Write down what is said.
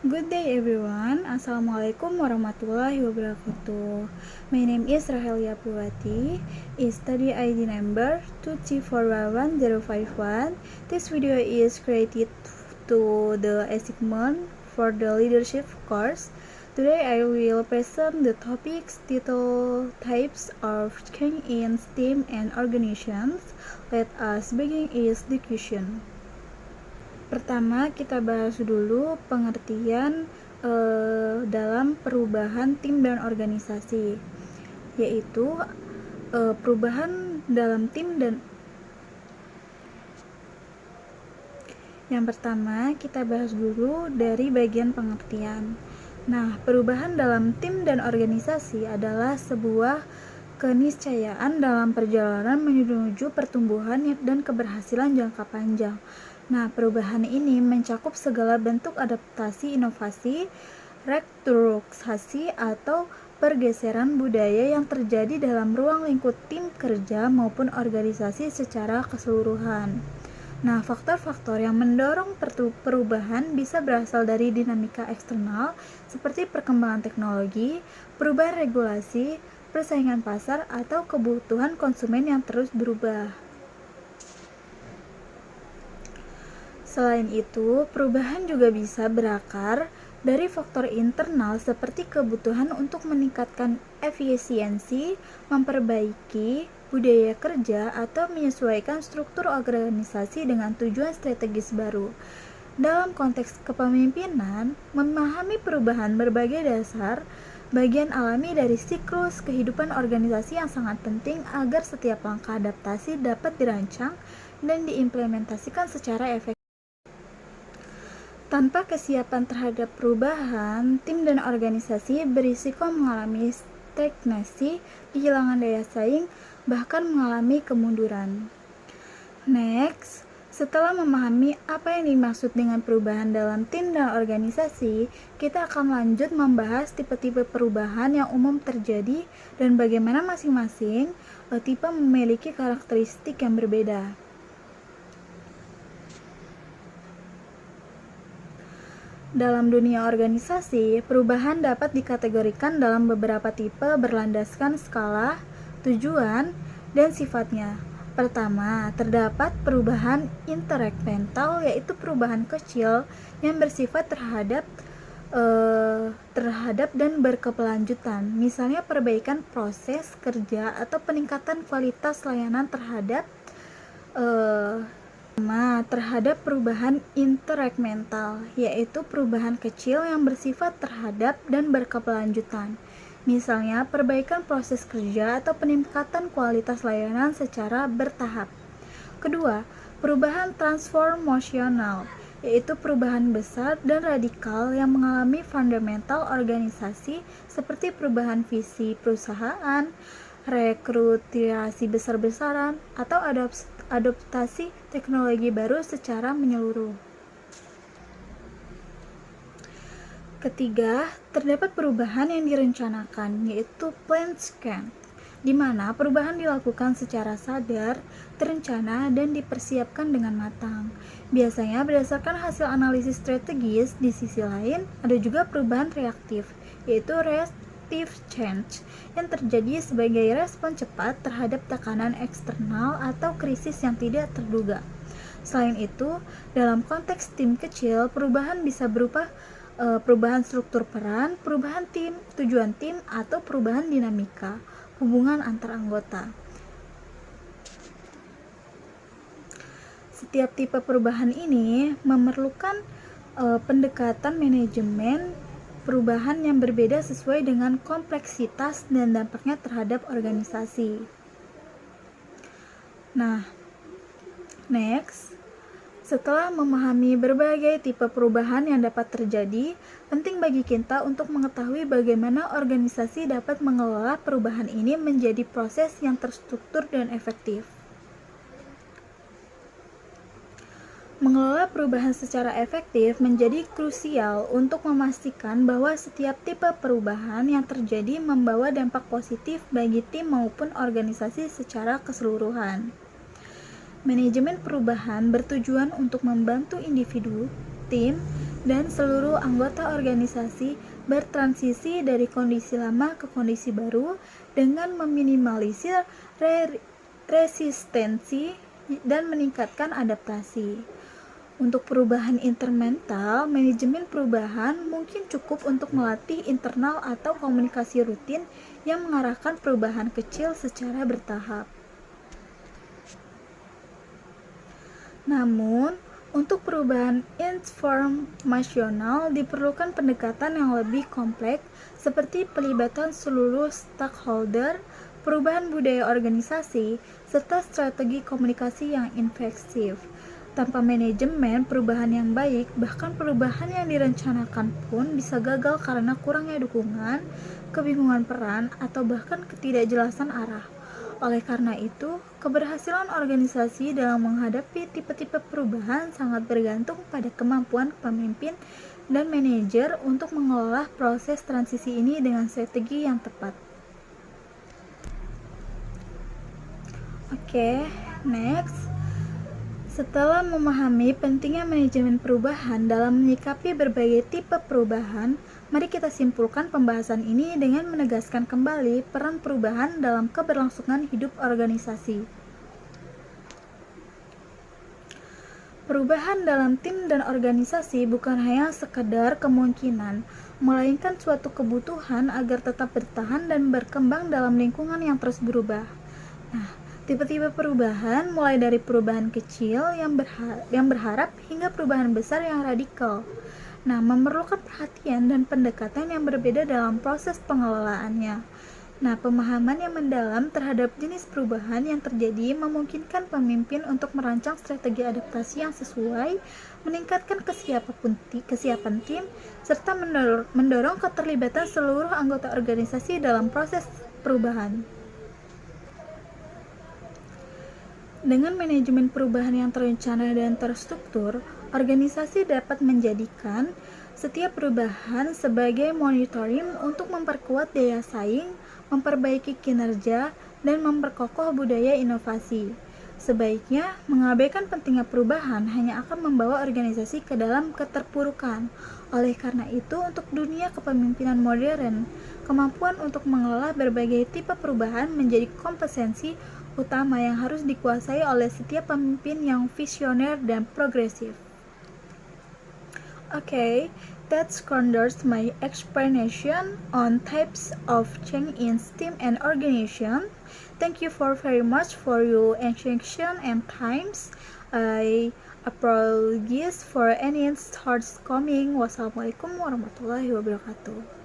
Good day everyone. Assalamualaikum warahmatullahi wabarakatuh. My name is Rahelia Purwati. Is study ID number 234111051. This video is created to the assignment for the leadership course. Today I will present the topics titled Types of Change in STEAM and Organizations. Let us begin its discussion. Pertama, kita bahas dulu pengertian dalam perubahan tim dan organisasi, yaitu perubahan dalam tim dan yang pertama kita bahas dulu dari bagian pengertian. Nah, perubahan dalam tim dan organisasi adalah sebuah keniscayaan dalam perjalanan menuju pertumbuhan dan keberhasilan jangka panjang. Nah, perubahan ini mencakup segala bentuk adaptasi, inovasi, restrukturisasi, atau pergeseran budaya yang terjadi dalam ruang lingkup tim kerja maupun organisasi secara keseluruhan. Nah, faktor-faktor yang mendorong perubahan bisa berasal dari dinamika eksternal seperti perkembangan teknologi, perubahan regulasi, persaingan pasar, atau kebutuhan konsumen yang terus berubah. Selain itu, perubahan juga bisa berakar dari faktor internal seperti kebutuhan untuk meningkatkan efisiensi, memperbaiki budaya kerja, atau menyesuaikan struktur organisasi dengan tujuan strategis baru. Dalam konteks kepemimpinan, memahami perubahan berbagai dasar bagian alami dari siklus kehidupan organisasi yang sangat penting agar setiap langkah adaptasi dapat dirancang dan diimplementasikan secara efektif. Tanpa kesiapan terhadap perubahan, tim dan organisasi berisiko mengalami stagnasi, kehilangan daya saing, bahkan mengalami kemunduran. Next, setelah memahami apa yang dimaksud dengan perubahan dalam tim dan organisasi, kita akan lanjut membahas tipe-tipe perubahan yang umum terjadi dan bagaimana masing-masing tipe memiliki karakteristik yang berbeda. Dalam dunia organisasi, perubahan dapat dikategorikan dalam beberapa tipe berlandaskan skala, tujuan, dan sifatnya. Pertama, terdapat perubahan interkremental, yaitu perubahan kecil yang bersifat terhadap dan berkelanjutan. Misalnya perbaikan proses kerja atau peningkatan kualitas layanan terhadap perubahan interkremental, yaitu perubahan kecil yang bersifat terhadap dan berkelanjutan. Misalnya, perbaikan proses kerja atau peningkatan kualitas layanan secara bertahap. Kedua, perubahan transformasional, yaitu perubahan besar dan radikal yang mengalami fundamental organisasi seperti perubahan visi perusahaan, rekrutasi besar-besaran, atau adaptasi teknologi baru secara menyeluruh. Ketiga, terdapat perubahan yang direncanakan, yaitu planned change, di mana perubahan dilakukan secara sadar, terencana, dan dipersiapkan dengan matang. Biasanya berdasarkan hasil analisis strategis. Di sisi lain, ada juga perubahan reaktif, yaitu reactive change, yang terjadi sebagai respon cepat terhadap tekanan eksternal atau krisis yang tidak terduga. Selain itu, dalam konteks tim kecil, perubahan bisa berupa perubahan struktur peran, perubahan tim, tujuan tim, atau perubahan dinamika hubungan antar anggota. Setiap tipe perubahan ini memerlukan pendekatan manajemen perubahan yang berbeda sesuai dengan kompleksitas dan dampaknya terhadap organisasi. Nah, next, setelah memahami berbagai tipe perubahan yang dapat terjadi, penting bagi kita untuk mengetahui bagaimana organisasi dapat mengelola perubahan ini menjadi proses yang terstruktur dan efektif. Mengelola perubahan secara efektif menjadi krusial untuk memastikan bahwa setiap tipe perubahan yang terjadi membawa dampak positif bagi tim maupun organisasi secara keseluruhan. Manajemen perubahan bertujuan untuk membantu individu, tim, dan seluruh anggota organisasi bertransisi dari kondisi lama ke kondisi baru dengan meminimalisir resistensi dan meningkatkan adaptasi. Untuk perubahan intermental, manajemen perubahan mungkin cukup untuk melatih internal atau komunikasi rutin yang mengarahkan perubahan kecil secara bertahap. Namun, untuk perubahan informasional diperlukan pendekatan yang lebih kompleks seperti pelibatan seluruh stakeholder, perubahan budaya organisasi, serta strategi komunikasi yang efektif. Tanpa manajemen perubahan yang baik, bahkan perubahan yang direncanakan pun bisa gagal karena kurangnya dukungan, kebingungan peran, atau bahkan ketidakjelasan arah. Oleh karena itu, keberhasilan organisasi dalam menghadapi tipe-tipe perubahan sangat bergantung pada kemampuan pemimpin dan manajer untuk mengelola proses transisi ini dengan strategi yang tepat. Oke, next. Setelah memahami pentingnya manajemen perubahan dalam menyikapi berbagai tipe perubahan, mari kita simpulkan pembahasan ini dengan menegaskan kembali peran perubahan dalam keberlangsungan hidup organisasi. Perubahan dalam tim dan organisasi bukan hanya sekedar kemungkinan, melainkan suatu kebutuhan agar tetap bertahan dan berkembang dalam lingkungan yang terus berubah. Nah, tipe-tipe perubahan mulai dari perubahan kecil yang berharap hingga perubahan besar yang radikal. Nah, memerlukan perhatian dan pendekatan yang berbeda dalam proses pengelolaannya. Nah, pemahaman yang mendalam terhadap jenis perubahan yang terjadi memungkinkan pemimpin untuk merancang strategi adaptasi yang sesuai, meningkatkan kesiapan tim, serta mendorong keterlibatan seluruh anggota organisasi dalam proses perubahan. Dengan manajemen perubahan yang terencana dan terstruktur, organisasi dapat menjadikan setiap perubahan sebagai monitoring untuk memperkuat daya saing, memperbaiki kinerja, dan memperkokoh budaya inovasi. Sebaiknya, mengabaikan pentingnya perubahan hanya akan membawa organisasi ke dalam keterpurukan. Oleh karena itu, untuk dunia kepemimpinan modern, kemampuan untuk mengelola berbagai tipe perubahan menjadi kompetensi utama yang harus dikuasai oleh setiap pemimpin yang visioner dan progresif. Okay, that concludes my explanation on types of change in team and organization. Thank you very much for your attention and times. I apologize for any shortcoming. Wassalamualaikum warahmatullahi wabarakatuh.